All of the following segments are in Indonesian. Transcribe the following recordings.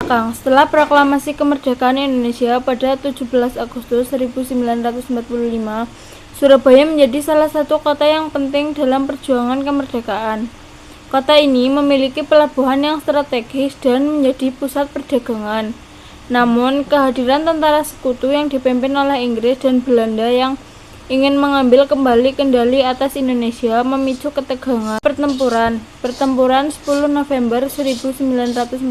belakang. Setelah proklamasi kemerdekaan Indonesia pada 17 Agustus 1945, Surabaya menjadi salah satu kota yang penting dalam perjuangan kemerdekaan. Kota ini memiliki pelabuhan yang strategis dan menjadi pusat perdagangan. Namun, kehadiran tentara sekutu yang dipimpin oleh Inggris dan Belanda yang ingin mengambil kembali kendali atas Indonesia memicu ketegangan pertempuran 10 November 1945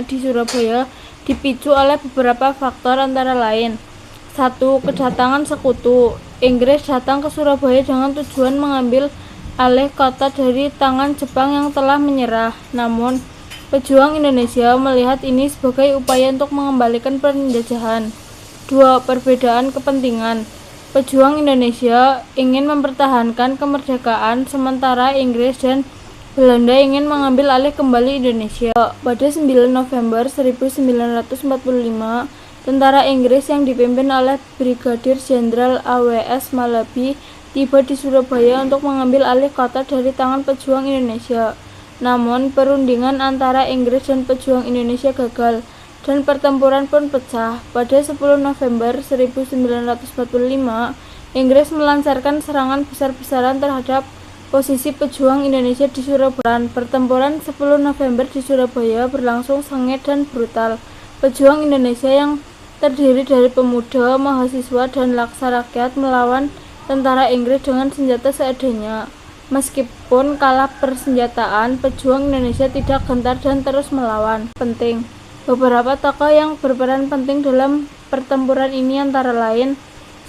di Surabaya dipicu oleh beberapa faktor antara lain. 1. Kedatangan sekutu. Inggris datang ke Surabaya dengan tujuan mengambil alih kota dari tangan Jepang yang telah menyerah. Namun, pejuang Indonesia melihat ini sebagai upaya untuk mengembalikan penjajahan. 2. Perbedaan kepentingan. Pejuang Indonesia ingin mempertahankan kemerdekaan, sementara Inggris dan Belanda ingin mengambil alih kembali Indonesia. Pada 9 November 1945, tentara Inggris yang dipimpin oleh Brigadir Jenderal A.W.S. Malabi tiba di Surabaya untuk mengambil alih kota dari tangan pejuang Indonesia. Namun, perundingan antara Inggris dan pejuang Indonesia gagal, dan pertempuran pun pecah. Pada 10 November 1945, Inggris melancarkan serangan besar-besaran terhadap posisi pejuang Indonesia di Surabaya. Pertempuran 10 November di Surabaya berlangsung sengit dan brutal. Pejuang Indonesia yang terdiri dari pemuda, mahasiswa, dan laksa rakyat melawan tentara Inggris dengan senjata seadanya. Meskipun kalah persenjataan, pejuang Indonesia tidak gentar dan terus melawan. Penting. Beberapa tokoh yang berperan penting dalam pertempuran ini antara lain: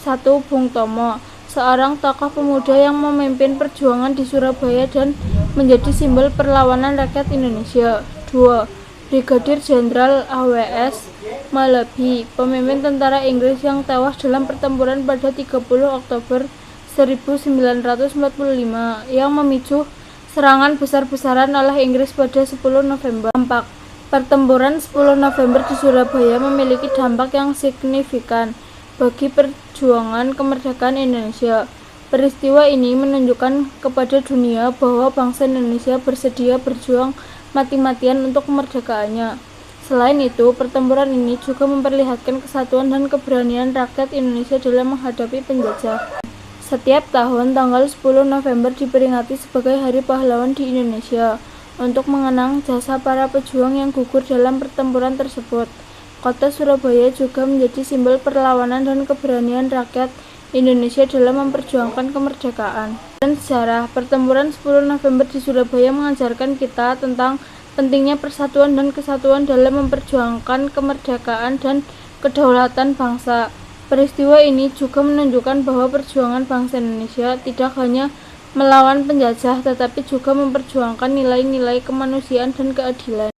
1. Bung Tomo, seorang tokoh pemuda yang memimpin perjuangan di Surabaya dan menjadi simbol perlawanan rakyat Indonesia. 2. Brigadir Jenderal A.W.S. Malabi, pemimpin tentara Inggris yang tewas dalam pertempuran pada 30 Oktober 1945 yang memicu serangan besar-besaran oleh Inggris pada 10 November. Pertempuran 10 November di Surabaya memiliki dampak yang signifikan bagi perjuangan kemerdekaan Indonesia. Peristiwa ini menunjukkan kepada dunia bahwa bangsa Indonesia bersedia berjuang mati-matian untuk kemerdekaannya. Selain itu, pertempuran ini juga memperlihatkan kesatuan dan keberanian rakyat Indonesia dalam menghadapi penjajah. Setiap tahun, tanggal 10 November diperingati sebagai Hari Pahlawan di Indonesia, untuk mengenang jasa para pejuang yang gugur dalam pertempuran tersebut. Kota Surabaya juga menjadi simbol perlawanan dan keberanian rakyat Indonesia dalam memperjuangkan kemerdekaan. Dan sejarah, pertempuran 10 November di Surabaya mengajarkan kita tentang pentingnya persatuan dan kesatuan dalam memperjuangkan kemerdekaan dan kedaulatan bangsa. Peristiwa ini juga menunjukkan bahwa perjuangan bangsa Indonesia tidak hanya melawan penjajah, tetapi juga memperjuangkan nilai-nilai kemanusiaan dan keadilan.